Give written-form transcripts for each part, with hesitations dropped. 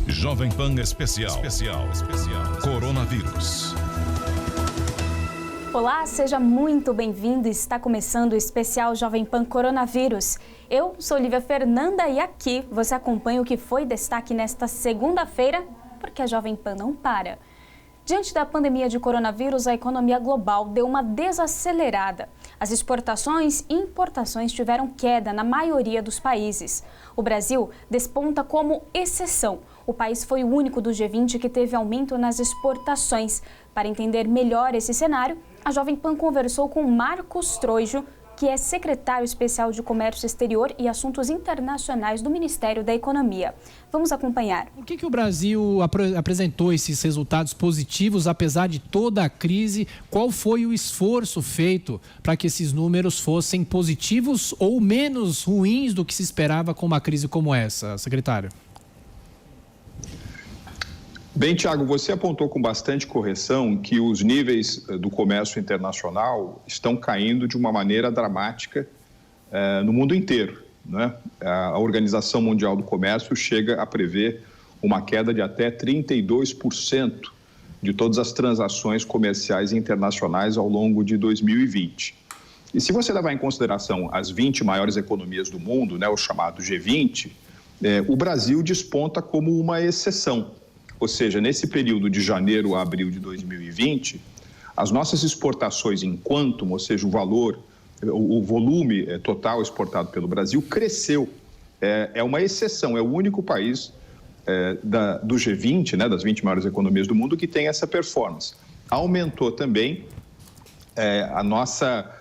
Jovem Pan Especial. Coronavírus. Olá, seja muito bem-vindo. Está começando o especial Jovem Pan Coronavírus. Eu sou Olivia Fernanda e aqui você acompanha o que foi destaque nesta segunda-feira, porque a Jovem Pan não para. Diante da pandemia de coronavírus, a economia global deu uma desacelerada. As exportações e importações tiveram queda na maioria dos países. O Brasil desponta como exceção. O país foi o único do G20 que teve aumento nas exportações. Para entender melhor esse cenário, a Jovem Pan conversou com Marcos Trojo, que é secretário especial de Comércio Exterior e Assuntos Internacionais do Ministério da Economia. Vamos acompanhar. Por que o Brasil apresentou esses resultados positivos, apesar de toda a crise? Qual foi o esforço feito para que esses números fossem positivos ou menos ruins do que se esperava com uma crise como essa, secretário? Bem, Tiago, você apontou com bastante correção que os níveis do comércio internacional estão caindo de uma maneira dramática no mundo inteiro, né? A Organização Mundial do Comércio chega a prever uma queda de até 32% de todas as transações comerciais internacionais ao longo de 2020. E se você levar em consideração as 20 maiores economias do mundo, né, o chamado G20, o Brasil desponta como uma exceção. Ou seja, nesse período de janeiro a abril de 2020, as nossas exportações em quantum, ou seja, o volume total exportado pelo Brasil cresceu. É uma exceção, é o único país do G20, né, das 20 maiores economias do mundo, que tem essa performance. Aumentou também a nossa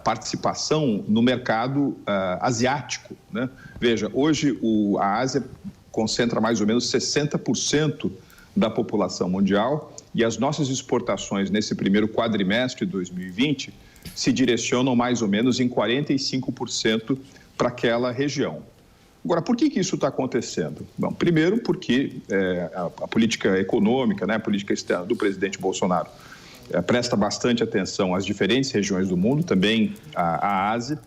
participação no mercado asiático, né? Veja, hoje a Ásia concentra mais ou menos 60% da população mundial e as nossas exportações nesse primeiro quadrimestre de 2020 se direcionam mais ou menos em 45% para aquela região. Agora, por que isso está acontecendo? Bom, primeiro porque a política econômica, né, a política externa do presidente Bolsonaro presta bastante atenção às diferentes regiões do mundo, também à Ásia.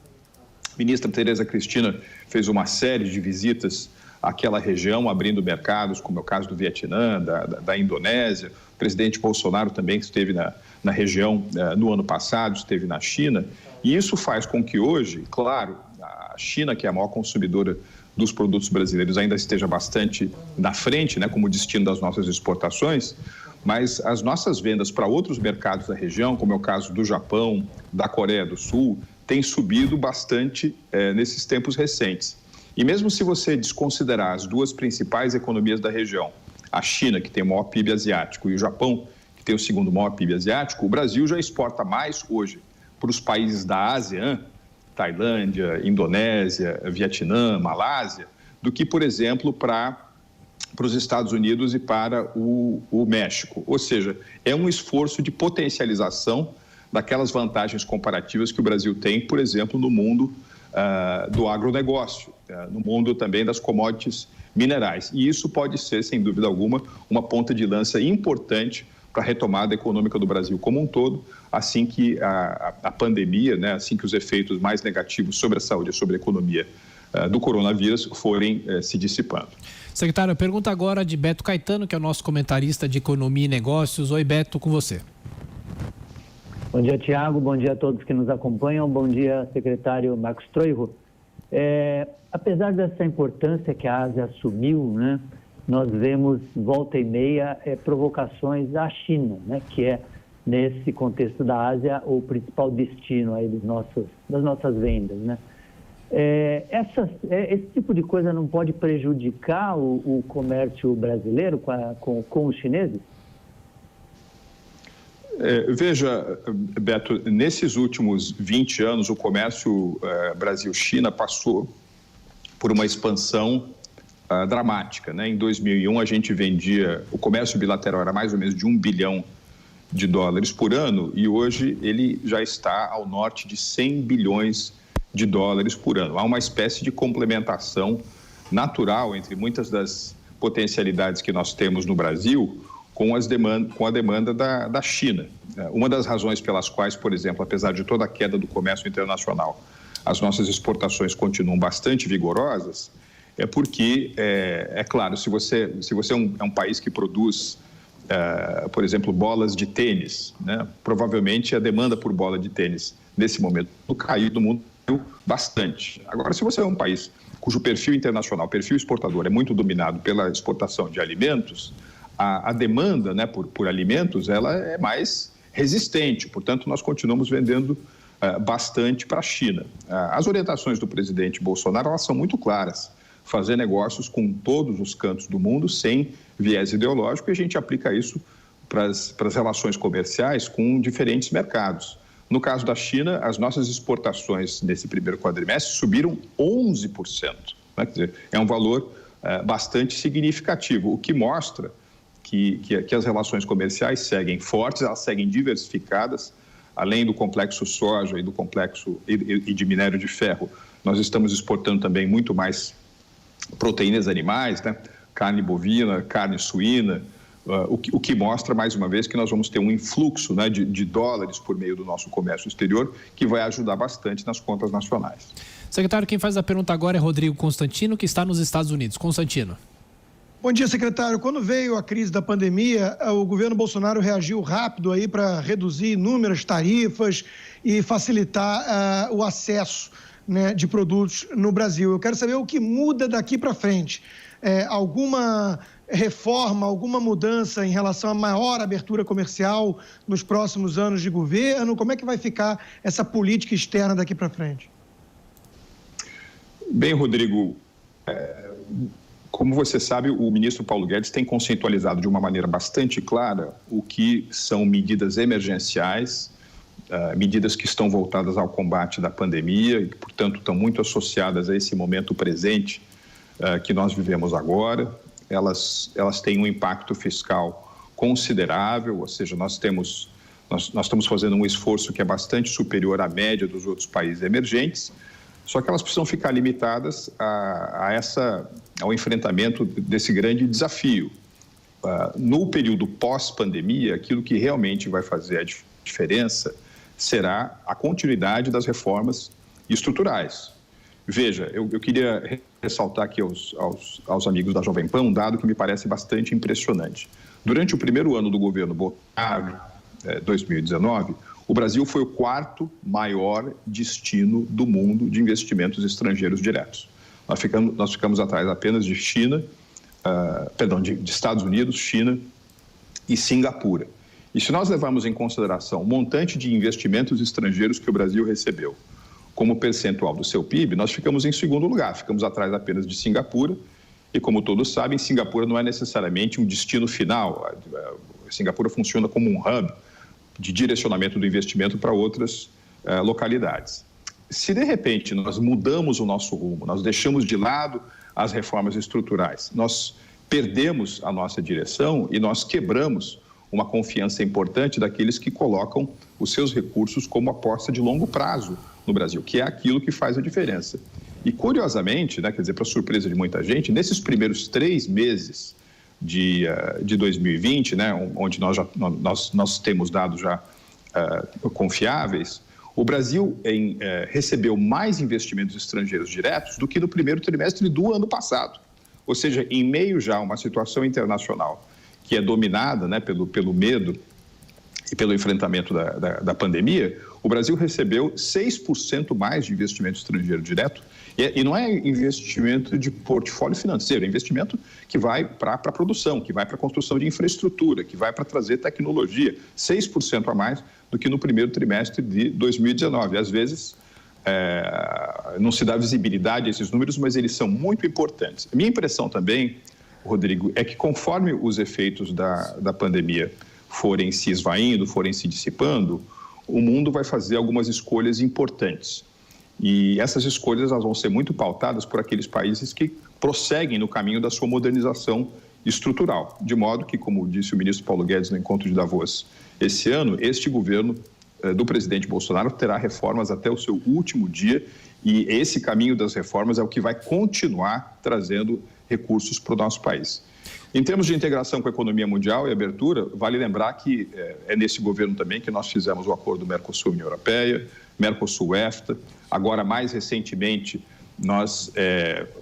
A ministra Tereza Cristina fez uma série de visitas àquela região, abrindo mercados, como é o caso do Vietnã, da Indonésia. O presidente Bolsonaro também esteve na região no ano passado, esteve na China. E isso faz com que hoje, claro, a China, que é a maior consumidora dos produtos brasileiros, ainda esteja bastante na frente, né, como destino das nossas exportações, mas as nossas vendas para outros mercados da região, como é o caso do Japão, da Coreia do Sul, têm subido bastante nesses tempos recentes. E mesmo se você desconsiderar as duas principais economias da região, a China, que tem o maior PIB asiático, e o Japão, que tem o segundo maior PIB asiático, o Brasil já exporta mais hoje para os países da ASEAN, Tailândia, Indonésia, Vietnã, Malásia, do que, por exemplo, para os Estados Unidos e para o México. Ou seja, é um esforço de potencialização daquelas vantagens comparativas que o Brasil tem, por exemplo, no mundo do agronegócio, no mundo também das commodities minerais. E isso pode ser, sem dúvida alguma, uma ponta de lança importante para a retomada econômica do Brasil como um todo, assim que a pandemia, né, assim que os efeitos mais negativos sobre a saúde e sobre a economia do coronavírus forem se dissipando. Secretário, pergunta agora de Beto Caetano, que é o nosso comentarista de Economia e Negócios. Oi, Beto, com você. Bom dia, Tiago. Bom dia a todos que nos acompanham. Bom dia, secretário Marcos Trojo. Apesar dessa importância que a Ásia assumiu, né, nós vemos, volta e meia, provocações à China, né, que é, nesse contexto da Ásia, o principal destino aí das nossas vendas, né? Esse tipo de coisa não pode prejudicar o comércio brasileiro com os chineses? Veja, Beto, nesses últimos 20 anos, o comércio Brasil-China passou por uma expansão dramática, né? Em 2001, a gente vendia, o comércio bilateral era mais ou menos de $1 bilhão por ano e hoje ele já está ao norte de $100 bilhões por ano. Há uma espécie de complementação natural entre muitas das potencialidades que nós temos no Brasil com a demanda da China. Uma das razões pelas quais, por exemplo, apesar de toda a queda do comércio internacional, as nossas exportações continuam bastante vigorosas, é porque, é claro, se você é um país que produz, por exemplo, bolas de tênis, né? Provavelmente a demanda por bola de tênis nesse momento caiu no mundo bastante. Agora, se você é um país cujo perfil internacional, perfil exportador é muito dominado pela exportação de alimentos, a demanda, né, por alimentos, ela é mais resistente. Portanto, nós continuamos vendendo bastante para a China. As orientações do presidente Bolsonaro, elas são muito claras. Fazer negócios com todos os cantos do mundo sem viés ideológico, e a gente aplica isso para as relações comerciais com diferentes mercados. No caso da China, as nossas exportações nesse primeiro quadrimestre subiram 11%. Né? Quer dizer, é um valor bastante significativo, o que mostra que as relações comerciais seguem fortes, elas seguem diversificadas, além do complexo soja e do complexo e de minério de ferro. Nós estamos exportando também muito mais proteínas animais, né? Carne bovina, carne suína, o que mostra, mais uma vez, que nós vamos ter um influxo, né, de dólares por meio do nosso comércio exterior, que vai ajudar bastante nas contas nacionais. Secretário, quem faz a pergunta agora é Rodrigo Constantino, que está nos Estados Unidos. Constantino. Bom dia, secretário. Quando veio a crise da pandemia, o governo Bolsonaro reagiu rápido aí para reduzir inúmeras tarifas e facilitar o acesso, né, de produtos no Brasil. Eu quero saber o que muda daqui para frente. Alguma reforma, alguma mudança em relação à maior abertura comercial nos próximos anos de governo? Como é que vai ficar essa política externa daqui para frente? Bem, Rodrigo, como você sabe, o ministro Paulo Guedes tem conceitualizado de uma maneira bastante clara o que são medidas emergenciais, medidas que estão voltadas ao combate da pandemia e que, portanto, estão muito associadas a esse momento presente que nós vivemos agora. Elas têm um impacto fiscal considerável, ou seja, nós estamos fazendo um esforço que é bastante superior à média dos outros países emergentes, só que elas precisam ficar limitadas ao enfrentamento desse grande desafio. No período pós-pandemia, aquilo que realmente vai fazer a diferença será a continuidade das reformas estruturais. Veja, eu queria ressaltar aqui aos amigos da Jovem Pan um dado que me parece bastante impressionante. Durante o primeiro ano do governo Bolsonaro, 2019, o Brasil foi o quarto maior destino do mundo de investimentos estrangeiros diretos. Nós ficamos atrás apenas de de Estados Unidos, China e Singapura. E se nós levarmos em consideração o montante de investimentos estrangeiros que o Brasil recebeu como percentual do seu PIB, nós ficamos em segundo lugar, ficamos atrás apenas de Singapura, e como todos sabem, Singapura não é necessariamente um destino final. Singapura funciona como um hub de direcionamento do investimento para outras localidades. Se de repente nós mudamos o nosso rumo, nós deixamos de lado as reformas estruturais, nós perdemos a nossa direção e nós quebramos uma confiança importante daqueles que colocam os seus recursos como aposta de longo prazo no Brasil, que é aquilo que faz a diferença. E, curiosamente, né, quer dizer, para surpresa de muita gente, nesses primeiros 3 meses de 2020, né, onde nós temos dados já confiáveis, o Brasil recebeu mais investimentos estrangeiros diretos do que no primeiro trimestre do ano passado. Ou seja, em meio já a uma situação internacional que é dominada, né, pelo medo e pelo enfrentamento da pandemia, o Brasil recebeu 6% mais de investimento estrangeiro direto, e não é investimento de portfólio financeiro, é investimento que vai para a produção, que vai para a construção de infraestrutura, que vai para trazer tecnologia, 6% a mais do que no primeiro trimestre de 2019. Às vezes, não se dá visibilidade a esses números, mas eles são muito importantes. A minha impressão também, Rodrigo, é que conforme os efeitos da pandemia forem se esvaindo, forem se dissipando, o mundo vai fazer algumas escolhas importantes. E essas escolhas elas vão ser muito pautadas por aqueles países que prosseguem no caminho da sua modernização estrutural. De modo que, como disse o ministro Paulo Guedes no encontro de Davos esse ano, este governo do presidente Bolsonaro terá reformas até o seu último dia, e esse caminho das reformas é o que vai continuar trazendo recursos para o nosso país. Em termos de integração com a economia mundial e abertura, vale lembrar que é nesse governo também que nós fizemos o acordo Mercosul-União Europeia, Mercosul-EFTA, agora mais recentemente nós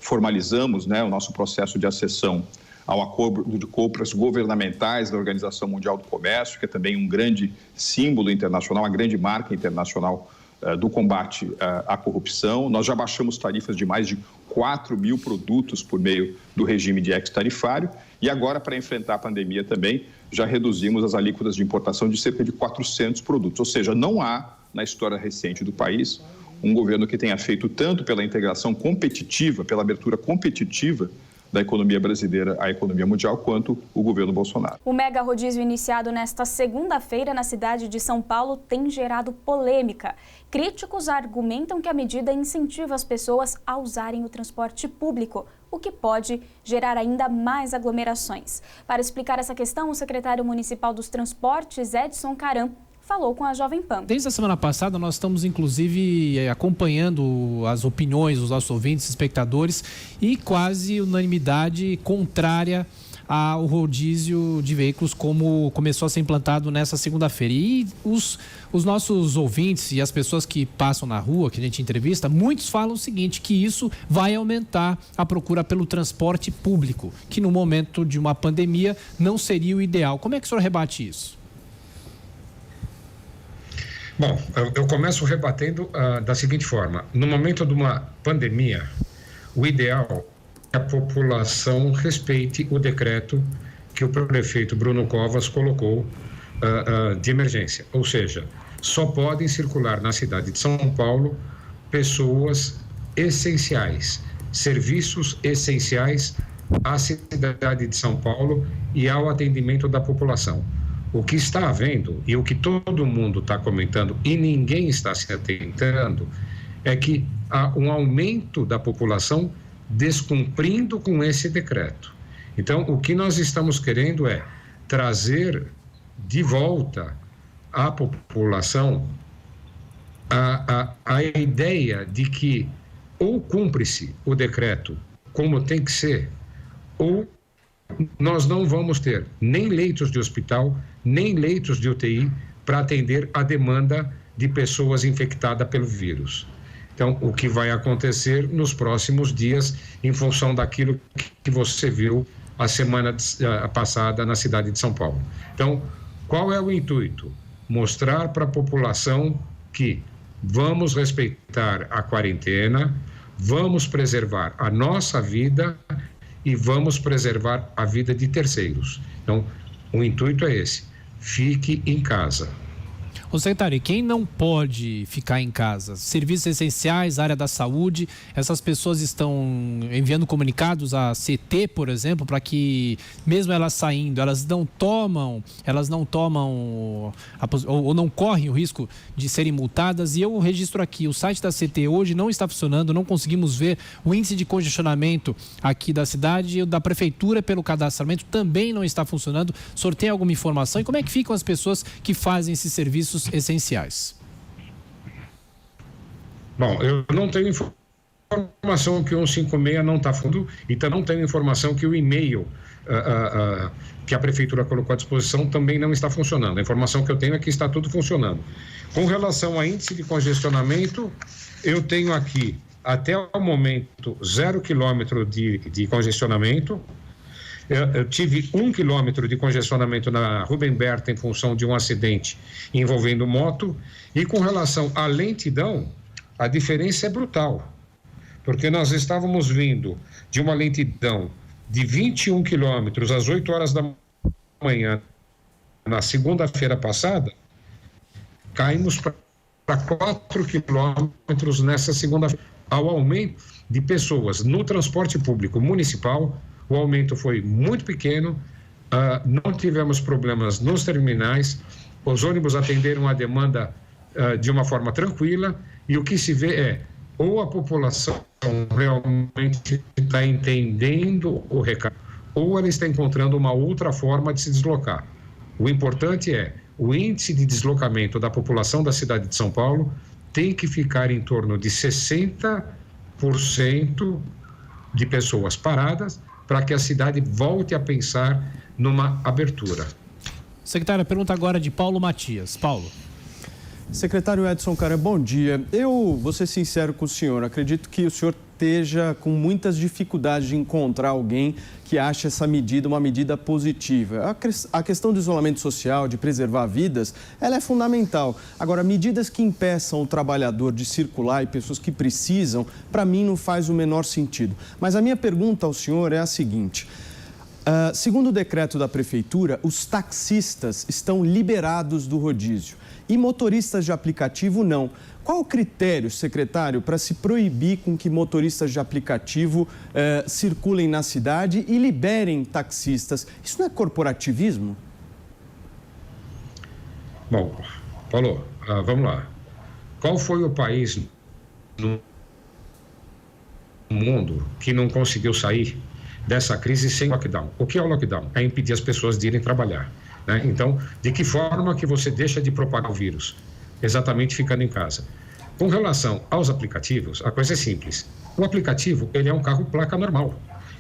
formalizamos, né, o nosso processo de acessão ao acordo de compras governamentais da Organização Mundial do Comércio, que é também um grande símbolo internacional, uma grande marca internacional do combate à corrupção. Nós já baixamos tarifas de mais de 4 mil produtos por meio do regime de ex-tarifário e agora, para enfrentar a pandemia também, já reduzimos as alíquotas de importação de cerca de 400 produtos. Ou seja, não há, na história recente do país, um governo que tenha feito tanto pela integração competitiva, pela abertura competitiva da economia brasileira à economia mundial, quanto o governo Bolsonaro. O mega rodízio iniciado nesta segunda-feira na cidade de São Paulo tem gerado polêmica. Críticos argumentam que a medida incentiva as pessoas a usarem o transporte público, o que pode gerar ainda mais aglomerações. Para explicar essa questão, o secretário municipal dos Transportes, Edson Caram, falou com a Jovem Pan. Desde a semana passada, nós estamos, inclusive, acompanhando as opiniões dos nossos ouvintes, espectadores, e quase unanimidade contrária ao rodízio de veículos como começou a ser implantado nessa segunda-feira. E os nossos ouvintes e as pessoas que passam na rua, que a gente entrevista, muitos falam o seguinte, que isso vai aumentar a procura pelo transporte público, que no momento de uma pandemia não seria o ideal. Como é que o senhor rebate isso? Bom, eu começo rebatendo da seguinte forma. No momento de uma pandemia, o ideal é que a população respeite o decreto que o prefeito Bruno Covas colocou de emergência. Ou seja, só podem circular na cidade de São Paulo pessoas essenciais, serviços essenciais à cidade de São Paulo e ao atendimento da população. O que está havendo e o que todo mundo está comentando e ninguém está se atentando é que há um aumento da população descumprindo com esse decreto. Então, o que nós estamos querendo é trazer de volta à população a ideia de que ou cumpre-se o decreto como tem que ser, ou nós não vamos ter nem leitos de hospital, nem leitos de UTI para atender a demanda de pessoas infectadas pelo vírus. Então, o que vai acontecer nos próximos dias, em função daquilo que você viu a semana passada na cidade de São Paulo. Então, qual é o intuito? Mostrar para a população que vamos respeitar a quarentena, vamos preservar a nossa vida e vamos preservar a vida de terceiros. Então, o intuito é esse: fique em casa. Ô secretário, e quem não pode ficar em casa? Serviços essenciais, área da saúde, essas pessoas estão enviando comunicados à CT, por exemplo, para que, mesmo elas saindo, elas não tomam ou não correm o risco de serem multadas. E eu registro aqui, o site da CT hoje não está funcionando, não conseguimos ver o índice de congestionamento aqui da cidade, e o da prefeitura pelo cadastramento também não está funcionando. O senhor tem alguma informação? E como é que ficam as pessoas que fazem esses serviços essenciais? Bom, eu não tenho informação que o 156 não está funcionando e também não tenho informação que o e-mail que a prefeitura colocou à disposição também não está funcionando. A informação que eu tenho é que está tudo funcionando. Com relação a índice de congestionamento, eu tenho aqui até o momento 0 quilômetro de congestionamento. Eu tive 1 quilômetro de congestionamento na Rubem Berta em função de um acidente envolvendo moto. E com relação à lentidão, a diferença é brutal, porque nós estávamos vindo de uma lentidão de 21 quilômetros às 8 horas da manhã na segunda-feira passada, caímos para 4 quilômetros nessa segunda-feira. Ao aumento de pessoas no transporte público municipal, o aumento foi muito pequeno, não tivemos problemas nos terminais, os ônibus atenderam a demanda de uma forma tranquila, e o que se vê é, ou a população realmente está entendendo o recado, ou ela está encontrando uma outra forma de se deslocar. O importante é, o índice de deslocamento da população da cidade de São Paulo tem que ficar em torno de 60% de pessoas paradas, para que a cidade volte a pensar numa abertura. Secretário, a pergunta agora é de Paulo Matias. Paulo. Secretário Edson Caran, bom dia. Eu vou ser sincero com o senhor, acredito que o senhor esteja com muitas dificuldades de encontrar alguém que ache essa medida uma medida positiva. A questão do isolamento social, de preservar vidas, ela é fundamental. Agora, medidas que impeçam o trabalhador de circular e pessoas que precisam, para mim não faz o menor sentido. Mas a minha pergunta ao senhor é a seguinte: segundo o decreto da Prefeitura, os taxistas estão liberados do rodízio e motoristas de aplicativo não. Qual o critério, secretário, para se proibir com que motoristas de aplicativo circulem na cidade e liberem taxistas? Isso não é corporativismo? Bom, Paulo, vamos lá. Qual foi o país no mundo que não conseguiu sair dessa crise sem lockdown? O que é o lockdown? É impedir as pessoas de irem trabalhar, né? Então, de que forma que você deixa de propagar o vírus? Exatamente ficando em casa. Com relação aos aplicativos, a coisa é simples. O aplicativo, ele é um carro placa normal.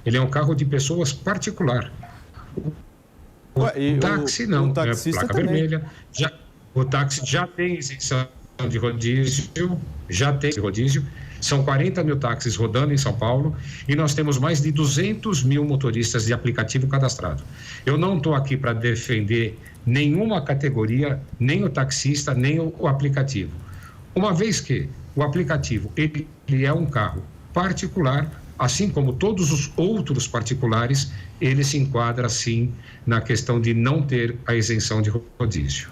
Ele é um carro de pessoas particular. O táxi não, é placa também. Vermelha. O táxi já tem isenção de rodízio, São 40 mil táxis rodando em São Paulo e nós temos mais de 200 mil motoristas de aplicativo cadastrados. Eu não estou aqui para defender nenhuma categoria, nem o taxista, nem o aplicativo. Uma vez que o aplicativo ele é um carro particular, assim como todos os outros particulares, ele se enquadra, sim, na questão de não ter a isenção de rodízio.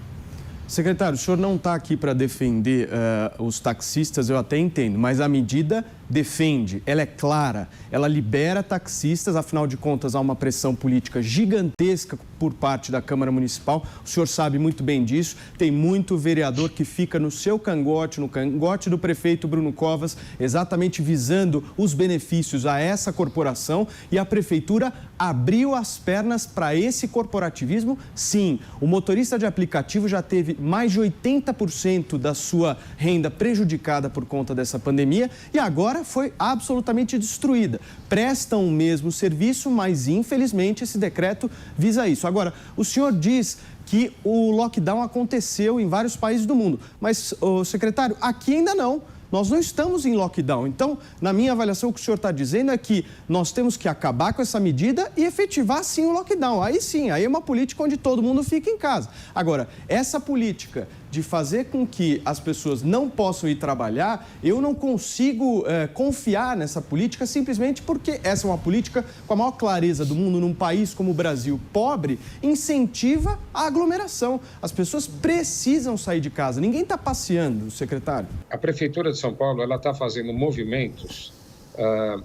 Secretário, o senhor não está aqui para defender os taxistas, eu até entendo, mas a medida defende, ela é clara, ela libera taxistas, afinal de contas há uma pressão política gigantesca por parte da Câmara Municipal, o senhor sabe muito bem disso, tem muito vereador que fica no seu cangote, no cangote do prefeito Bruno Covas, exatamente visando os benefícios a essa corporação, e a prefeitura abriu as pernas para esse corporativismo. Sim, o motorista de aplicativo já teve mais de 80% da sua renda prejudicada por conta dessa pandemia e agora foi absolutamente destruída. Prestam o mesmo serviço, mas infelizmente esse decreto visa isso. Agora, o senhor diz que o lockdown aconteceu em vários países do mundo, mas, secretário, aqui ainda não. Nós não estamos em lockdown. Então, na minha avaliação, o que o senhor está dizendo é que nós temos que acabar com essa medida e efetivar, sim, o lockdown. Aí sim, aí é uma política onde todo mundo fica em casa. Agora, essa política de fazer com que as pessoas não possam ir trabalhar, eu não consigo confiar nessa política simplesmente porque essa é uma política, com a maior clareza do mundo, num país como o Brasil, pobre, incentiva a aglomeração. As pessoas precisam sair de casa. Ninguém está passeando, secretário. A Prefeitura de São Paulo está fazendo movimentos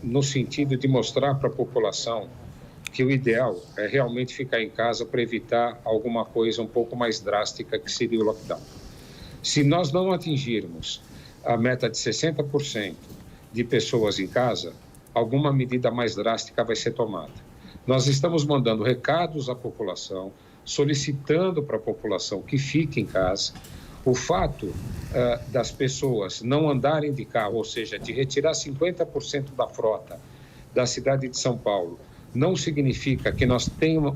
no sentido de mostrar para a população que o ideal é realmente ficar em casa para evitar alguma coisa um pouco mais drástica que seria o lockdown. Se nós não atingirmos a meta de 60% de pessoas em casa, alguma medida mais drástica vai ser tomada. Nós estamos mandando recados à população, solicitando para a população que fique em casa. O fato das pessoas não andarem de carro, ou seja, de retirar 50% da frota da cidade de São Paulo, não significa que nós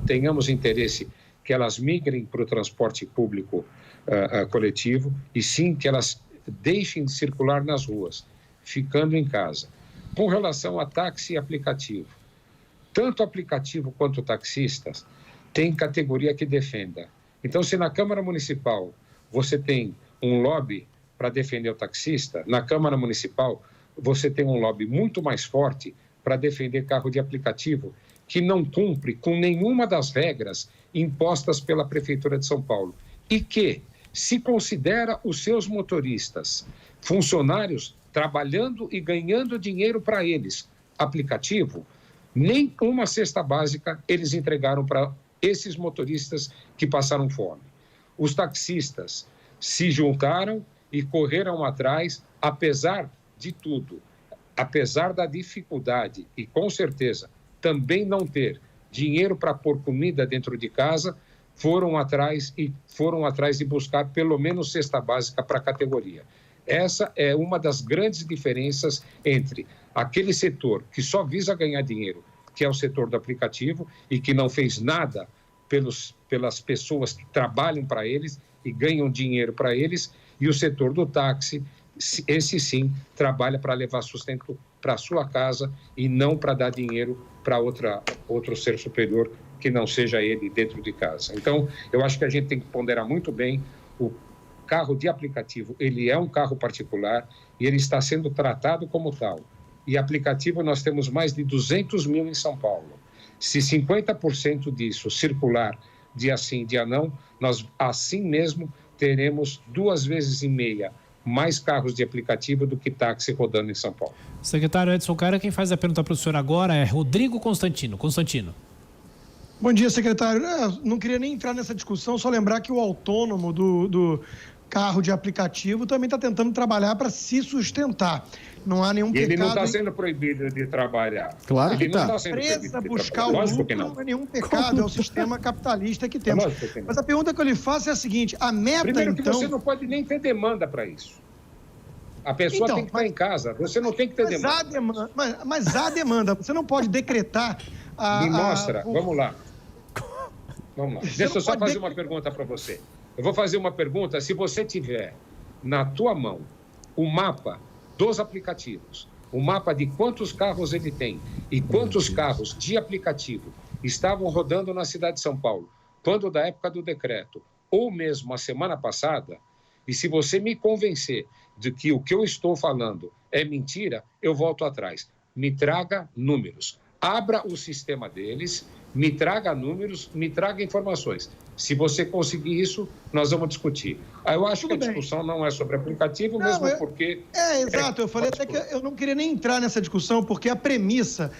tenhamos interesse que elas migrem para o transporte público coletivo, e sim que elas deixem de circular nas ruas, ficando em casa. Com relação a táxi e aplicativo, tanto aplicativo quanto taxistas têm categoria que defenda. Então, se na Câmara Municipal você tem um lobby para defender o taxista, na Câmara Municipal você tem um lobby muito mais forte para defender carro de aplicativo, que não cumpre com nenhuma das regras impostas pela Prefeitura de São Paulo e que se considera os seus motoristas funcionários trabalhando e ganhando dinheiro para eles. Aplicativo, nem uma cesta básica eles entregaram para esses motoristas que passaram fome. Os taxistas se juntaram e correram atrás, apesar de tudo, apesar da dificuldade e, com certeza, também não ter dinheiro para pôr comida dentro de casa, foram atrás de buscar pelo menos cesta básica para a categoria. Essa é uma das grandes diferenças entre aquele setor que só visa ganhar dinheiro, que é o setor do aplicativo, e que não fez nada pelas pessoas que trabalham para eles e ganham dinheiro para eles, E o setor do táxi, esse sim, trabalha para levar sustento para a sua casa e não para dar dinheiro para outro ser superior que não seja ele dentro de casa. Então, eu acho que a gente tem que ponderar muito bem. O carro de aplicativo, ele é um carro particular e ele está sendo tratado como tal. E aplicativo nós temos mais de 200 mil em São Paulo. Se 50% disso circular dia sim, dia não, nós assim mesmo teremos 2,5 vezes mais carros de aplicativo do que táxi rodando em São Paulo. Secretário Edson Cara, quem faz a pergunta para o senhor agora é Rodrigo Constantino. Bom dia, secretário. Não queria nem entrar nessa discussão, só lembrar que o autônomo do carro de aplicativo também está tentando trabalhar para se sustentar. Não há nenhum pecado... Ele não está sendo proibido de trabalhar. Claro que ele não está sendo proibido de buscar trabalhar. o lucro não é nenhum pecado, é o sistema capitalista que temos. Mas a pergunta que eu lhe faço é a seguinte, a meta, primeiro então... que você não pode nem ter demanda para isso. A pessoa tem que estar em casa, você não tem que ter demanda. Mas há demanda, você não pode decretar... Me mostra, vamos lá. Deixa eu só fazer uma pergunta para você. Eu vou fazer uma pergunta, se você tiver na tua mão o mapa dos aplicativos, o mapa de quantos carros ele tem e quantos carros de aplicativo estavam rodando na cidade de São Paulo, quando da época do decreto, ou mesmo a semana passada, e se você me convencer de que o que eu estou falando é mentira, eu volto atrás. Me traga números. Abra o sistema deles, me traga números, me traga informações. Se você conseguir isso, nós vamos discutir. Eu acho que a discussão não é sobre aplicativo, porque... Exato. Eu falei até que eu não queria nem entrar nessa discussão, porque a premissa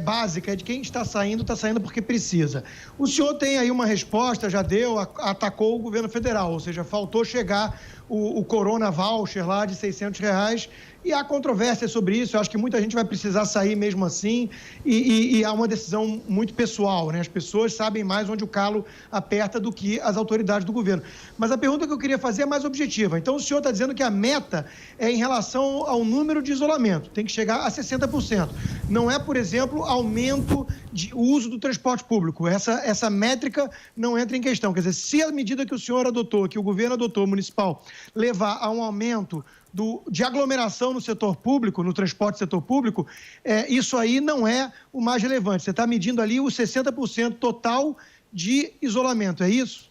básica é de quem está saindo porque precisa. O senhor tem aí uma resposta, já deu, atacou o governo federal, ou seja, faltou chegar o Corona Voucher lá de R$600, e há controvérsia sobre isso. Eu acho que muita gente vai precisar sair mesmo assim, e há uma decisão muito pessoal, né? As pessoas sabem mais onde o calo aperta do que as autoridades do governo. Mas a pergunta que eu queria fazer é mais objetiva. Então, o senhor está dizendo que a meta é em relação ao número de isolamento, tem que chegar a 60%. Não é, por exemplo, aumento de uso do transporte público. Essa métrica não entra em questão. Quer dizer, se a medida que o senhor adotou, que o governo adotou municipal, levar a um aumento de aglomeração no setor público, no transporte setor público, isso aí não é o mais relevante. Você está medindo ali os 60% total de isolamento, é isso?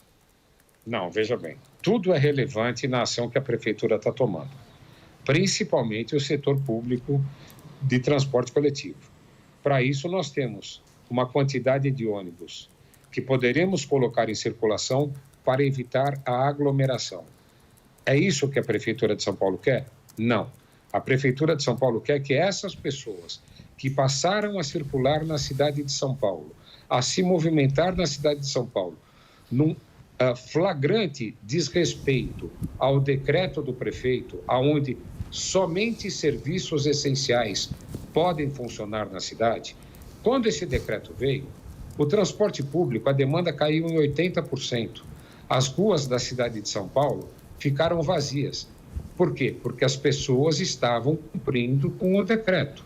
Não, veja bem, tudo é relevante na ação que a prefeitura está tomando, principalmente o setor público de transporte coletivo. Para isso, nós temos uma quantidade de ônibus que poderemos colocar em circulação para evitar a aglomeração. É isso que a Prefeitura de São Paulo quer? Não. A Prefeitura de São Paulo quer que essas pessoas que passaram a circular na cidade de São Paulo, a se movimentar na cidade de São Paulo, num flagrante desrespeito ao decreto do prefeito, aonde somente serviços essenciais podem funcionar na cidade, quando esse decreto veio, o transporte público, a demanda caiu em 80%. As ruas da cidade de São Paulo ficaram vazias. Por quê? Porque as pessoas estavam cumprindo com o decreto.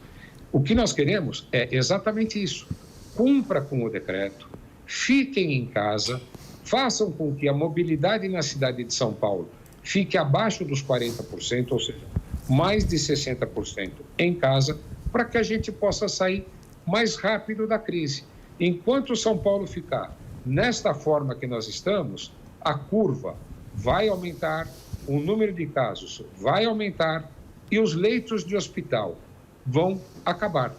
O que nós queremos é exatamente isso. Cumpra com o decreto, fiquem em casa, façam com que a mobilidade na cidade de São Paulo fique abaixo dos 40%, ou seja, mais de 60% em casa, para que a gente possa sair mais rápido da crise. Enquanto São Paulo ficar nesta forma que nós estamos, a curva vai aumentar, o número de casos vai aumentar e os leitos de hospital vão acabar.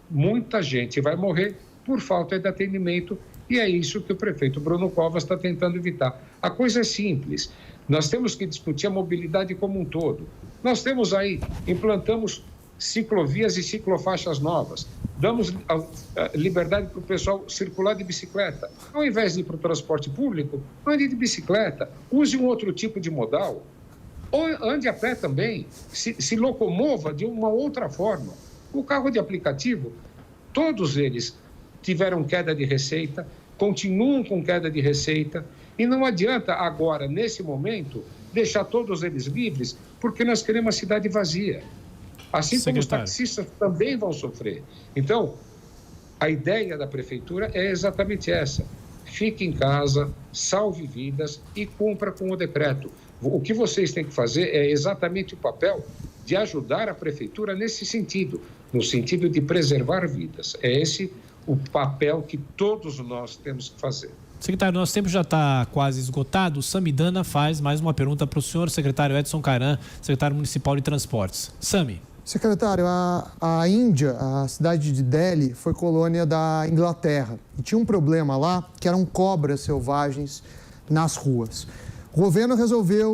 Muita gente vai morrer por falta de atendimento e é isso que o prefeito Bruno Covas está tentando evitar. A coisa é simples, nós temos que discutir a mobilidade como um todo. Nós temos aí, implantamos ciclovias e ciclofaixas novas, damos liberdade para o pessoal circular de bicicleta. Ao invés de ir para o transporte público, ande de bicicleta, use um outro tipo de modal, ou ande a pé também, se locomova de uma outra forma. O carro de aplicativo, todos eles tiveram queda de receita, continuam com queda de receita, e não adianta agora, nesse momento, deixar todos eles livres, porque nós queremos a cidade vazia. Assim como os taxistas também vão sofrer. Então, a ideia da prefeitura é exatamente essa. Fique em casa, salve vidas e cumpra com o decreto. O que vocês têm que fazer é exatamente o papel de ajudar a prefeitura nesse sentido, no sentido de preservar vidas. É esse o papel que todos nós temos que fazer. Secretário, nosso tempo já está quase esgotado. O Samidana faz mais uma pergunta para o senhor, secretário Edson Caran, secretário municipal de transportes. Sami. Secretário, a Índia, a cidade de Delhi, foi colônia da Inglaterra. E tinha um problema lá, que eram cobras selvagens nas ruas. O governo resolveu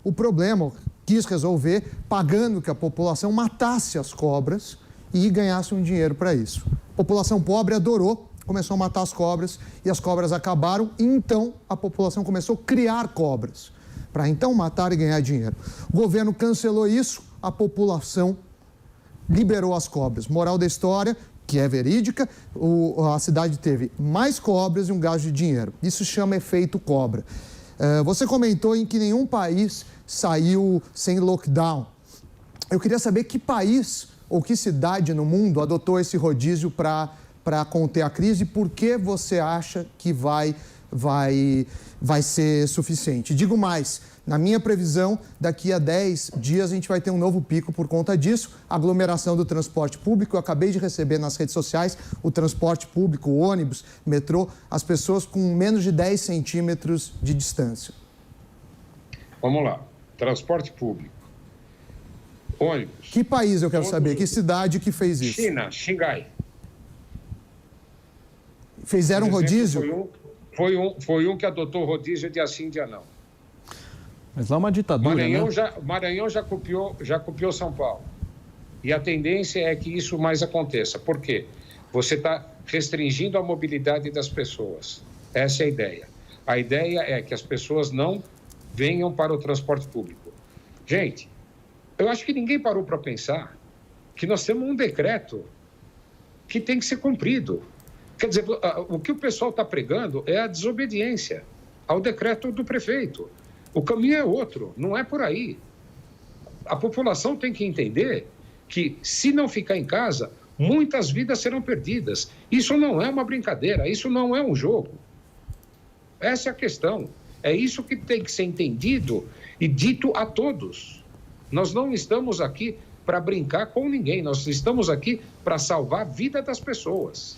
o problema, quis resolver, pagando que a população matasse as cobras e ganhasse um dinheiro para isso. A população pobre adorou, começou a matar as cobras e as cobras acabaram. E então a população começou a criar cobras, para então matar e ganhar dinheiro. O governo cancelou isso, a população liberou as cobras. Moral da história, que é verídica, a cidade teve mais cobras e um gasto de dinheiro. Isso se chama efeito cobra. Você comentou em que nenhum país saiu sem lockdown. Eu queria saber que país ou que cidade no mundo adotou esse rodízio para conter a crise e por que você acha que vai ser suficiente. Digo mais, na minha previsão, daqui a 10 dias a gente vai ter um novo pico por conta disso, aglomeração do transporte público. Eu acabei de receber nas redes sociais o transporte público, o ônibus, metrô, as pessoas com menos de 10 centímetros de distância. Vamos lá, transporte público, ônibus. Que país eu quero saber, que cidade que fez isso? China, Xangai. Fizeram rodízio? Foi um que adotou rodízio de assim, dia não. Mas lá é uma ditadura, Maranhão já copiou São Paulo. E a tendência é que isso mais aconteça. Por quê? Você está restringindo a mobilidade das pessoas. Essa é a ideia. A ideia é que as pessoas não venham para o transporte público. Gente, eu acho que ninguém parou para pensar que nós temos um decreto que tem que ser cumprido. Quer dizer, o que o pessoal está pregando é a desobediência ao decreto do prefeito. O caminho é outro, não é por aí. A população tem que entender que, se não ficar em casa, muitas vidas serão perdidas. Isso não é uma brincadeira, isso não é um jogo. Essa é a questão. É isso que tem que ser entendido e dito a todos. Nós não estamos aqui para brincar com ninguém, nós estamos aqui para salvar a vida das pessoas.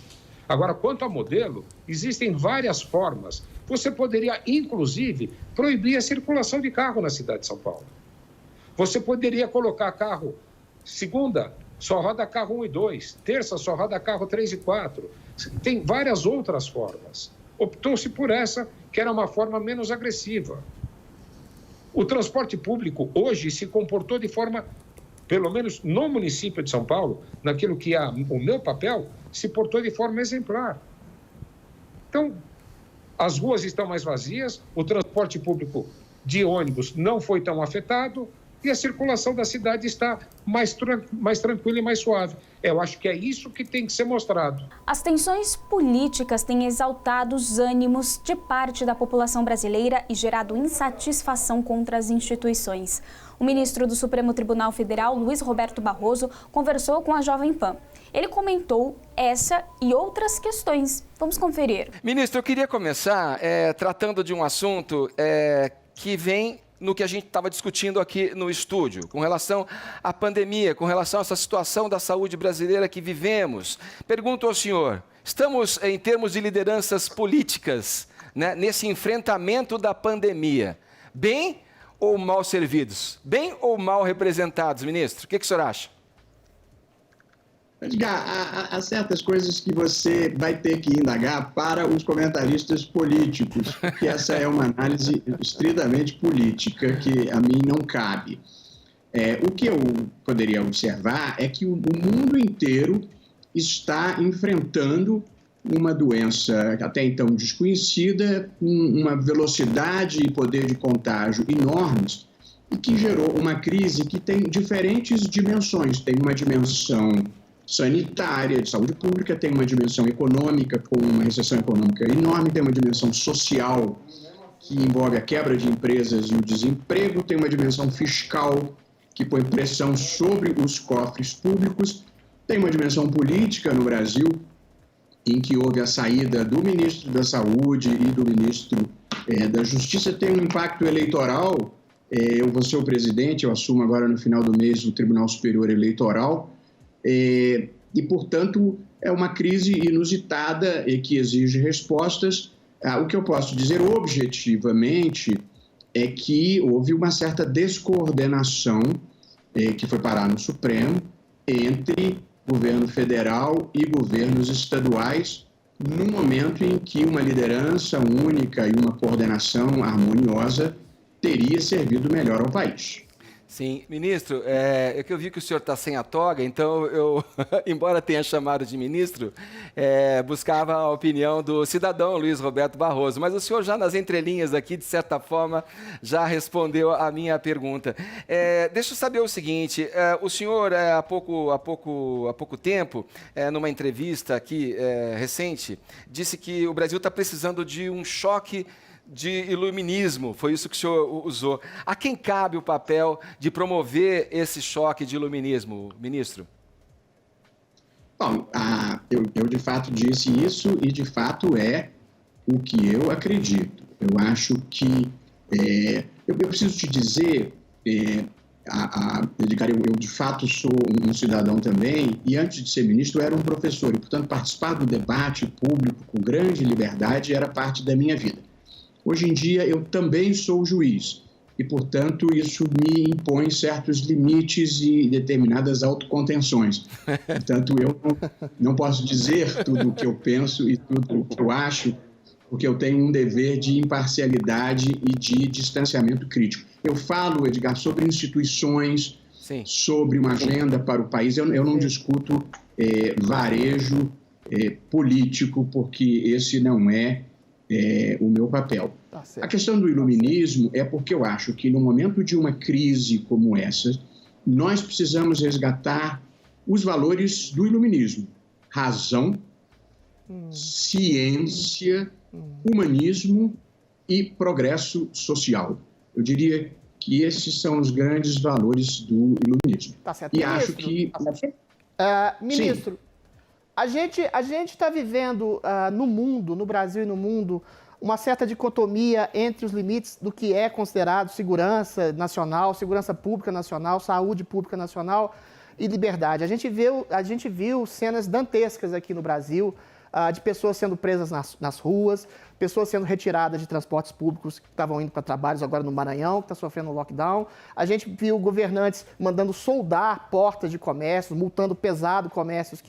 Agora, quanto ao modelo, existem várias formas. Você poderia, inclusive, proibir a circulação de carro na cidade de São Paulo. Você poderia colocar carro, segunda, só roda carro 1 e 2, terça, só roda carro 3 e 4. Tem várias outras formas. Optou-se por essa, que era uma forma menos agressiva. O transporte público hoje se comportou de forma, pelo menos no município de São Paulo, naquilo que é o meu papel, se portou de forma exemplar. Então, as ruas estão mais vazias, o transporte público de ônibus não foi tão afetado e a circulação da cidade está mais tranquila e mais suave. Eu acho que é isso que tem que ser mostrado. As tensões políticas têm exaltado os ânimos de parte da população brasileira e gerado insatisfação contra as instituições. O ministro do Supremo Tribunal Federal, Luiz Roberto Barroso, conversou com a Jovem Pan. Ele comentou essa e outras questões. Vamos conferir. Ministro, eu queria começar tratando de um assunto que vem no que a gente estava discutindo aqui no estúdio, com relação à pandemia, com relação a essa situação da saúde brasileira que vivemos. Pergunto ao senhor, estamos em termos de lideranças políticas, né, nesse enfrentamento da pandemia, bem ou mal servidos? Bem ou mal representados, ministro? O que o senhor acha? Edgar, há certas coisas que você vai ter que indagar para os comentaristas políticos, porque essa é uma análise estritamente política que a mim não cabe. O que eu poderia observar é que o mundo inteiro está enfrentando uma doença até então desconhecida, com uma velocidade e poder de contágio enormes, e que gerou uma crise que tem diferentes dimensões. Tem uma dimensão sanitária, de saúde pública, tem uma dimensão econômica, com uma recessão econômica enorme, tem uma dimensão social, que envolve a quebra de empresas e o desemprego, tem uma dimensão fiscal, que põe pressão sobre os cofres públicos, tem uma dimensão política no Brasil, em que houve a saída do ministro da Saúde e do ministro da Justiça, tem um impacto eleitoral Eu vou ser o presidente, eu assumo agora no final do mês o Tribunal Superior Eleitoral, e, portanto, é uma crise inusitada e que exige respostas. O que eu posso dizer objetivamente é que houve uma certa descoordenação que foi parar no Supremo entre governo federal e governos estaduais, no momento em que uma liderança única e uma coordenação harmoniosa teria servido melhor ao país. Sim, ministro, é que eu vi que o senhor está sem a toga, então eu, embora tenha chamado de ministro, buscava a opinião do cidadão Luiz Roberto Barroso, mas o senhor já nas entrelinhas aqui, de certa forma, já respondeu a minha pergunta. Deixa eu saber o seguinte, o senhor, há pouco tempo, numa entrevista aqui recente, disse que o Brasil está precisando de um choque de iluminismo, foi isso que o senhor usou. A quem cabe o papel de promover esse choque de iluminismo, ministro? Bom, eu de fato disse isso e de fato é o que eu acredito. Eu acho que, eu preciso te dizer, Edgar, eu de fato sou um cidadão também e antes de ser ministro eu era um professor e, portanto, participar do debate público com grande liberdade era parte da minha vida. Hoje em dia, eu também sou juiz e, portanto, isso me impõe certos limites e determinadas autocontenções. Portanto, eu não posso dizer tudo o que eu penso e tudo o que eu acho, porque eu tenho um dever de imparcialidade e de distanciamento crítico. Eu falo, Edgar, sobre instituições, sim, sobre uma agenda para o país. Eu não discuto varejo político, porque esse não é o meu papel. A questão do iluminismo é porque eu acho que no momento de uma crise como essa, nós precisamos resgatar os valores do iluminismo. Razão, ciência, humanismo e progresso social. Eu diria que esses são os grandes valores do iluminismo. Tá certo. E acho que... Ministro, sim, a gente está vivendo no mundo, no Brasil e no mundo, uma certa dicotomia entre os limites do que é considerado segurança nacional, segurança pública nacional, saúde pública nacional e liberdade. A gente viu cenas dantescas aqui no Brasil, de pessoas sendo presas nas ruas, pessoas sendo retiradas de transportes públicos que estavam indo para trabalhos agora no Maranhão, que está sofrendo lockdown. A gente viu governantes mandando soldar portas de comércios, multando pesado comércios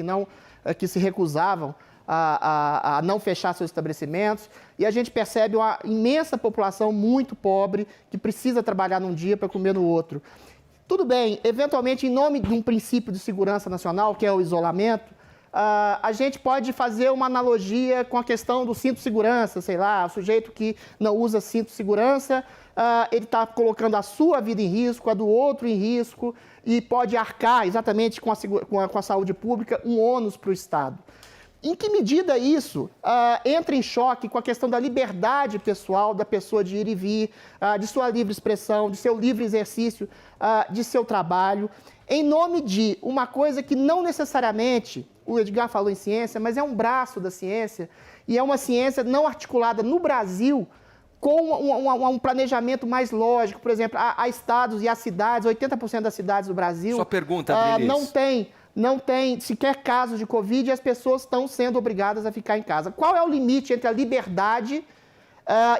que se recusavam a não fechar seus estabelecimentos. E a gente percebe uma imensa população muito pobre que precisa trabalhar num dia para comer no outro. Tudo bem, eventualmente, em nome de um princípio de segurança nacional, que é o isolamento, a gente pode fazer uma analogia com a questão do cinto de segurança, sei lá, o sujeito que não usa cinto de segurança, ele está colocando a sua vida em risco, a do outro em risco, e pode arcar exatamente com a saúde pública um ônus para o Estado. Em que medida isso entra em choque com a questão da liberdade pessoal da pessoa de ir e vir, de sua livre expressão, de seu livre exercício, de seu trabalho, em nome de uma coisa que não necessariamente, o Edgar falou em ciência, mas é um braço da ciência, e é uma ciência não articulada no Brasil com um planejamento mais lógico. Por exemplo, há estados e há cidades, 80% das cidades do Brasil... Sua pergunta, Adriles. Não tem sequer casos de Covid e as pessoas estão sendo obrigadas a ficar em casa. Qual é o limite entre a liberdade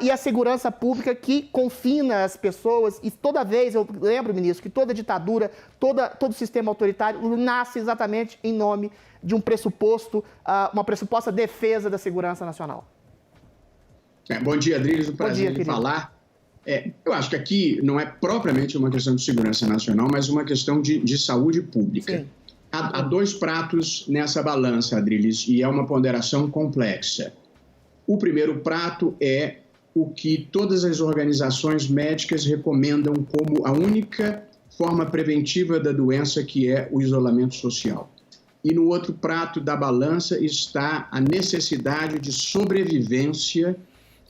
e a segurança pública que confina as pessoas? E toda vez, eu lembro, ministro, que toda ditadura, todo sistema autoritário nasce exatamente em nome de um pressuposto, uma pressuposta defesa da segurança nacional. Bom dia, Adriles, prazer em falar. Eu acho que aqui não é propriamente uma questão de segurança nacional, mas uma questão de saúde pública. Sim. Há dois pratos nessa balança, Adriles, e é uma ponderação complexa. O primeiro prato é o que todas as organizações médicas recomendam como a única forma preventiva da doença, que é o isolamento social. E no outro prato da balança está a necessidade de sobrevivência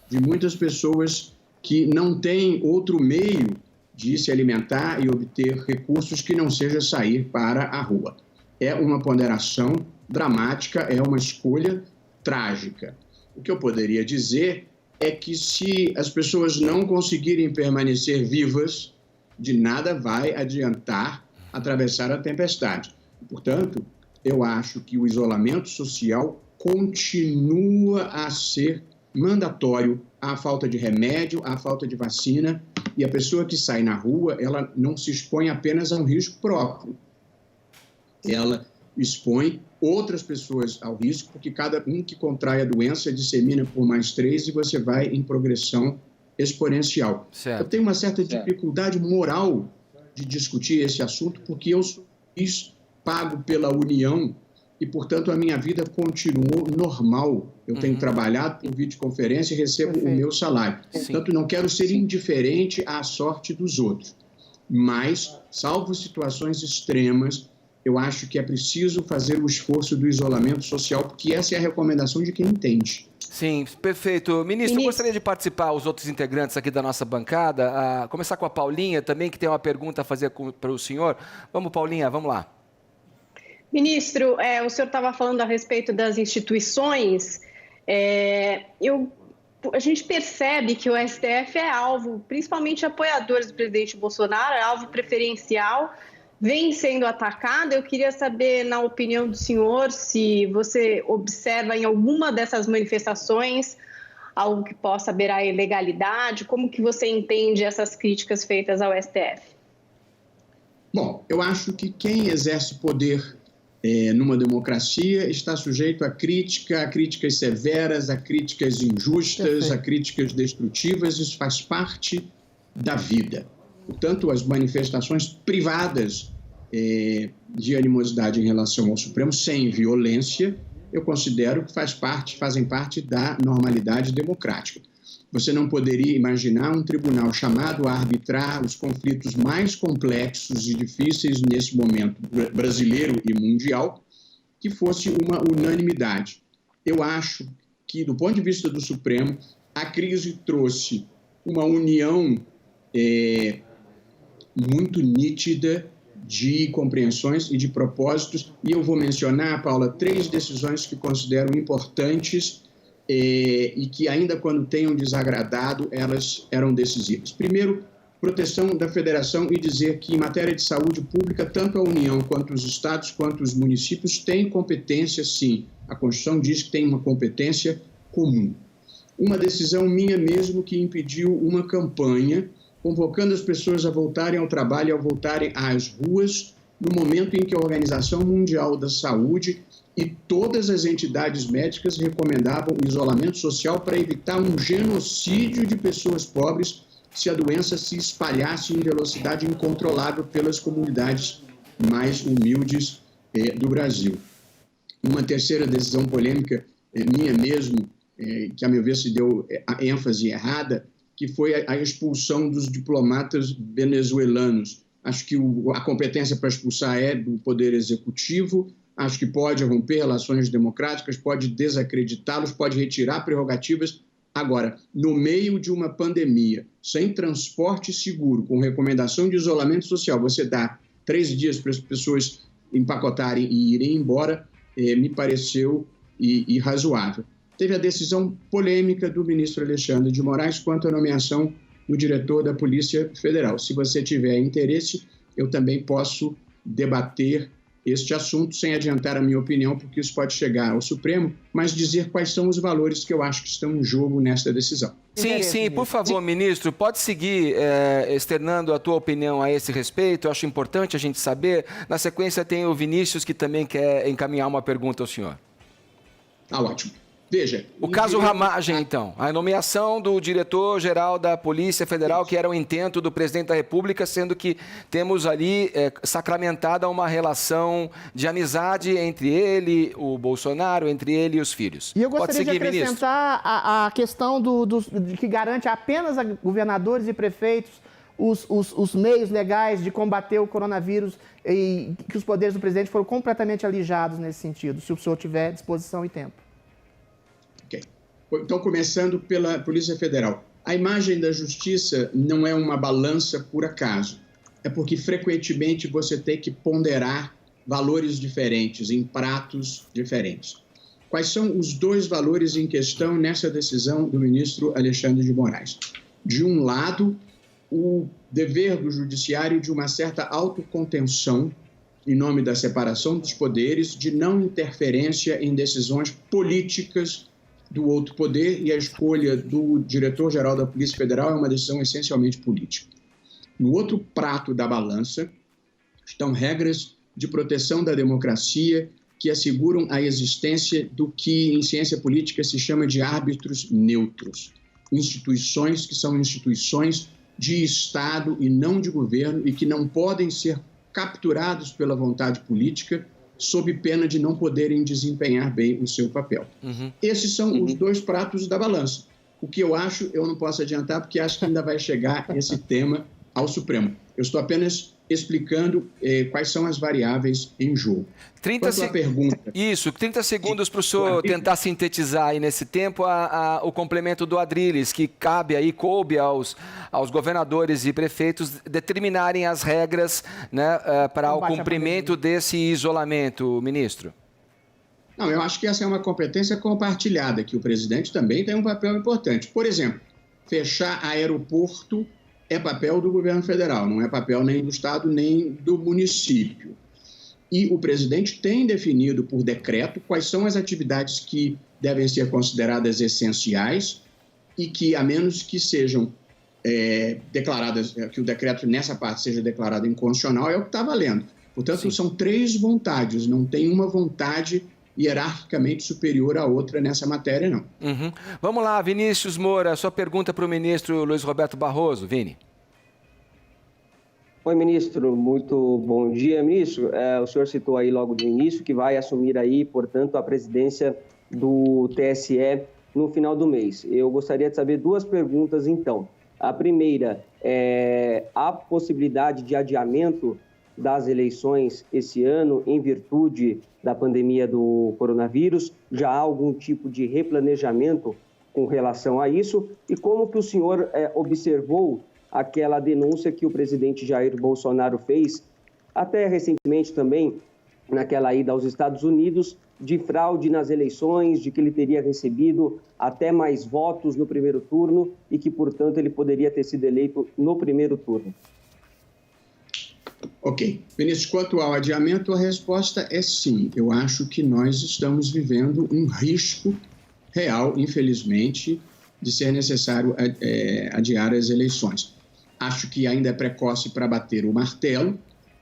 de muitas pessoas que não têm outro meio de se alimentar e obter recursos que não seja sair para a rua. É uma ponderação dramática, é uma escolha trágica. O que eu poderia dizer é que se as pessoas não conseguirem permanecer vivas de nada vai adiantar atravessar a tempestade. Portanto, eu acho que o isolamento social continua a ser mandatório. Há falta de remédio, há falta de vacina, e a pessoa que sai na rua, ela não se expõe apenas a um risco próprio. Ela expõe outras pessoas ao risco, porque cada um que contrai a doença dissemina por mais 3 e você vai em progressão exponencial. Certo. Eu tenho uma certa dificuldade moral de discutir esse assunto, porque eu sou pago pela União e, portanto, a minha vida continuou normal. Eu tenho trabalhado por videoconferência e recebo o meu salário. Portanto, não quero ser indiferente à sorte dos outros. Mas, salvo situações extremas, eu acho que é preciso fazer o esforço do isolamento social, porque essa é a recomendação de quem entende. Sim, perfeito. Ministro, eu gostaria de participar, os outros integrantes aqui da nossa bancada, começar com a Paulinha também, que tem uma pergunta a fazer para o senhor. Vamos, Paulinha, vamos lá. Ministro, o senhor estava falando a respeito das instituições. A gente percebe que o STF é alvo, principalmente apoiadores do presidente Bolsonaro, é alvo preferencial, vem sendo atacado. Eu queria saber, na opinião do senhor, se você observa em alguma dessas manifestações algo que possa beirar a ilegalidade. Como que você entende essas críticas feitas ao STF? Bom, eu acho que quem exerce poder numa democracia está sujeito a críticas severas, a críticas injustas, a críticas destrutivas. Isso faz parte da vida. Portanto, as manifestações privadas de animosidade em relação ao Supremo, sem violência, eu considero que fazem parte da normalidade democrática. Você não poderia imaginar um tribunal chamado a arbitrar os conflitos mais complexos e difíceis nesse momento brasileiro e mundial, que fosse uma unanimidade. Eu acho que, do ponto de vista do Supremo, a crise trouxe uma união muito nítida de compreensões e de propósitos, e eu vou mencionar, Paula, 3 decisões que considero importantes e que, ainda quando tenham desagradado, elas eram decisivas. Primeiro, proteção da federação e dizer que, em matéria de saúde pública, tanto a União quanto os estados quanto os municípios têm competência, sim. A Constituição diz que tem uma competência comum. Uma decisão minha mesmo que impediu uma campanha convocando as pessoas a voltarem ao trabalho e a voltarem às ruas no momento em que a Organização Mundial da Saúde e todas as entidades médicas recomendavam o isolamento social para evitar um genocídio de pessoas pobres se a doença se espalhasse em velocidade incontrolável pelas comunidades mais humildes do Brasil. Uma terceira decisão polêmica, minha mesmo, que a meu ver se deu a ênfase errada, que foi a expulsão dos diplomatas venezuelanos. Acho que a competência para expulsar é do Poder Executivo, acho que pode romper relações democráticas, pode desacreditá-los, pode retirar prerrogativas. Agora, no meio de uma pandemia, sem transporte seguro, com recomendação de isolamento social, você dá 3 dias para as pessoas empacotarem e irem embora, me pareceu irrazoável. Teve a decisão polêmica do ministro Alexandre de Moraes quanto à nomeação do diretor da Polícia Federal. Se você tiver interesse, eu também posso debater este assunto sem adiantar a minha opinião, porque isso pode chegar ao Supremo, mas dizer quais são os valores que eu acho que estão em jogo nesta decisão. Sim, por favor, ministro, pode seguir externando a tua opinião a esse respeito. Eu acho importante a gente saber. Na sequência tem o Vinícius, que também quer encaminhar uma pergunta ao senhor. Tá ótimo. Veja... O caso Ramagem, então. A nomeação do diretor-geral da Polícia Federal, que era o intento do presidente da República, sendo que temos ali sacramentada uma relação de amizade entre ele, o Bolsonaro, entre ele e os filhos. E eu gostaria de acrescentar a questão de que garante apenas a governadores e prefeitos os meios legais de combater o coronavírus e que os poderes do presidente foram completamente alijados nesse sentido, se o senhor tiver disposição e tempo. Ok. Então, começando pela Polícia Federal. A imagem da justiça não é uma balança por acaso. É porque, frequentemente, você tem que ponderar valores diferentes, em pratos diferentes. Quais são os 2 valores em questão nessa decisão do ministro Alexandre de Moraes? De um lado, o dever do judiciário de uma certa autocontenção em nome da separação dos poderes, de não interferência em decisões políticas do outro poder, e a escolha do diretor-geral da Polícia Federal é uma decisão essencialmente política. No outro prato da balança estão regras de proteção da democracia que asseguram a existência do que em ciência política se chama de árbitros neutros, instituições que são instituições de Estado e não de governo e que não podem ser capturados pela vontade política sob pena de não poderem desempenhar bem o seu papel. Esses são os dois pratos da balança. O que eu acho, eu não posso adiantar, porque acho que ainda vai chegar esse tema ao Supremo. Eu estou apenas explicando quais são as variáveis em jogo. 30 segundos para o senhor tentar sintetizar aí nesse tempo o complemento do Adrilles, que coube aos governadores e prefeitos determinarem as regras, né, para o cumprimento desse isolamento, ministro. Não, eu acho que essa é uma competência compartilhada, que o presidente também tem um papel importante. Por exemplo, fechar aeroporto é papel do governo federal, não é papel nem do Estado nem do município. E o presidente tem definido por decreto quais são as atividades que devem ser consideradas essenciais e que, a menos que sejam declaradas, que o decreto nessa parte seja declarado inconstitucional, é o que está valendo. Portanto, são 3 vontades, não tem uma vontade hierarquicamente superior à outra nessa matéria, não. Vamos lá, Vinícius Moura, sua pergunta para o ministro Luiz Roberto Barroso. Vini. Oi, ministro, muito bom dia. Ministro, o senhor citou aí logo no início que vai assumir aí, portanto, a presidência do TSE no final do mês. Eu gostaria de saber 2 perguntas, então. A primeira é a possibilidade de adiamento das eleições esse ano em virtude da pandemia do coronavírus. Já há algum tipo de replanejamento com relação a isso? E como que o senhor observou aquela denúncia que o presidente Jair Bolsonaro fez, até recentemente também, naquela ida aos Estados Unidos, de fraude nas eleições, de que ele teria recebido até mais votos no primeiro turno e que, portanto, ele poderia ter sido eleito no primeiro turno? Ok. Vinícius, quanto ao adiamento, a resposta é sim. Eu acho que nós estamos vivendo um risco real, infelizmente, de ser necessário adiar as eleições. Acho que ainda é precoce para bater o martelo,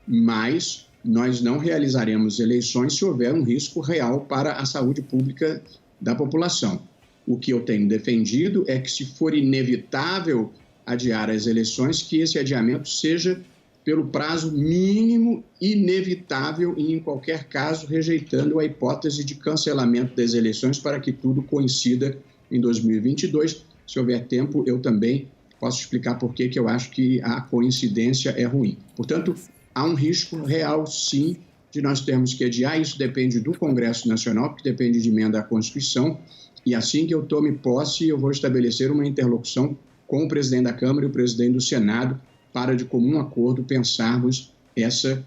mas nós não realizaremos eleições se houver um risco real para a saúde pública da população. O que eu tenho defendido é que, se for inevitável adiar as eleições, que esse adiamento seja pelo prazo mínimo inevitável e, em qualquer caso, rejeitando a hipótese de cancelamento das eleições para que tudo coincida em 2022. Se houver tempo, eu também posso explicar por que eu acho que a coincidência é ruim. Portanto, há um risco real, sim, de nós termos que adiar. Isso depende do Congresso Nacional, que depende de emenda à Constituição, e assim que eu tome posse, eu vou estabelecer uma interlocução com o presidente da Câmara e o presidente do Senado para, de comum acordo, pensarmos essa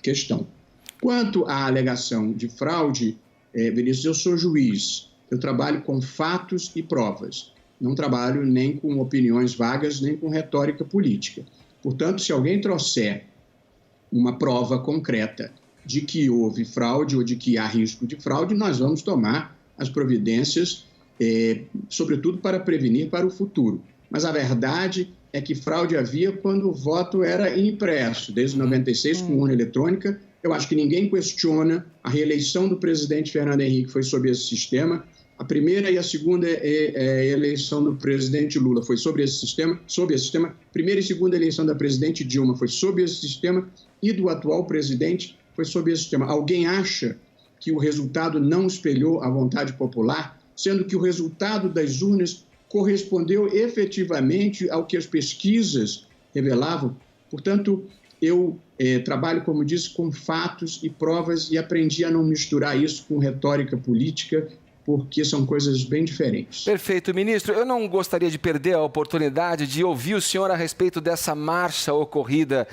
questão. Quanto à alegação de fraude, Vinícius, eu sou juiz, eu trabalho com fatos e provas, não trabalho nem com opiniões vagas, nem com retórica política. Portanto, se alguém trouxer uma prova concreta de que houve fraude ou de que há risco de fraude, nós vamos tomar as providências, sobretudo para prevenir para o futuro. Mas a verdade é que fraude havia quando o voto era impresso, desde 96, com urna eletrônica. Eu acho que ninguém questiona a reeleição do presidente Fernando Henrique foi sob esse sistema. A primeira e a segunda eleição do presidente Lula foi sob esse sistema. Primeira e segunda eleição da presidente Dilma foi sob esse sistema e do atual presidente foi sob esse sistema. Alguém acha que o resultado não espelhou a vontade popular, sendo que o resultado das urnas correspondeu efetivamente ao que as pesquisas revelavam? Portanto, eu trabalho, como disse, com fatos e provas e aprendi a não misturar isso com retórica política porque são coisas bem diferentes. Perfeito, ministro. Eu não gostaria de perder a oportunidade de ouvir o senhor a respeito dessa marcha ocorrida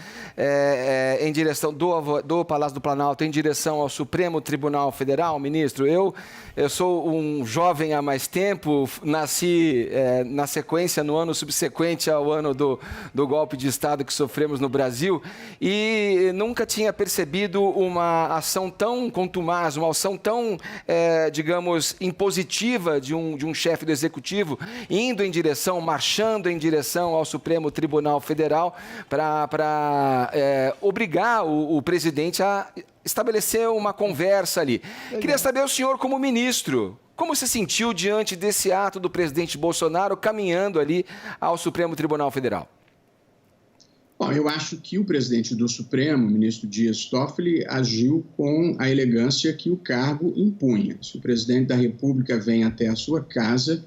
em direção do Palácio do Planalto, em direção ao Supremo Tribunal Federal, ministro. Eu sou um jovem há mais tempo, nasci na sequência, no ano subsequente ao ano do golpe de Estado que sofremos no Brasil, e nunca tinha percebido uma ação tão contumaz, uma ação tão, digamos, impositiva de um chefe do Executivo, marchando em direção ao Supremo Tribunal Federal para obrigar o presidente a estabelecer uma conversa ali. Queria saber o senhor, como ministro, como se sentiu diante desse ato do presidente Bolsonaro caminhando ali ao Supremo Tribunal Federal? Bom, eu acho que o presidente do Supremo, o ministro Dias Toffoli, agiu com a elegância que o cargo impunha. Se o presidente da República vem até a sua casa,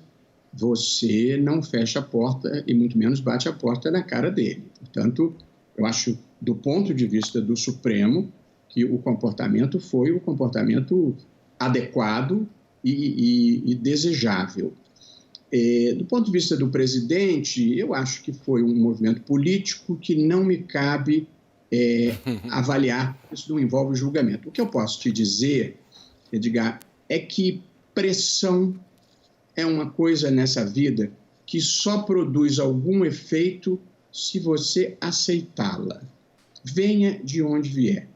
você não fecha a porta e muito menos bate a porta na cara dele. Portanto, eu acho, do ponto de vista do Supremo, que o comportamento foi o comportamento adequado e desejável. Do ponto de vista do presidente, eu acho que foi um movimento político que não me cabe avaliar, isso não envolve julgamento. O que eu posso te dizer, Edgar, é que pressão é uma coisa nessa vida que só produz algum efeito se você aceitá-la. Venha de onde vier.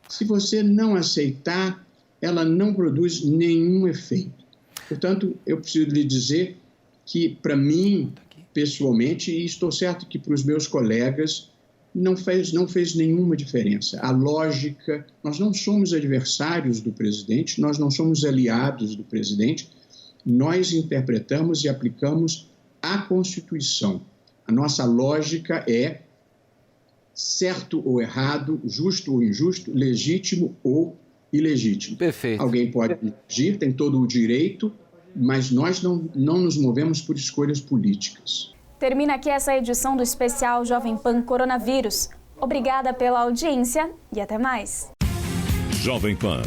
Se você não aceitar, ela não produz nenhum efeito. Portanto, eu preciso lhe dizer que, para mim, pessoalmente, e estou certo que para os meus colegas, não fez nenhuma diferença. A lógica, nós não somos adversários do presidente, nós não somos aliados do presidente, nós interpretamos e aplicamos a Constituição. A nossa lógica é certo ou errado, justo ou injusto, legítimo ou ilegítimo. Perfeito. Alguém pode agir, tem todo o direito, mas nós não nos movemos por escolhas políticas. Termina aqui essa edição do especial Jovem Pan Coronavírus. Obrigada pela audiência e até mais. Jovem Pan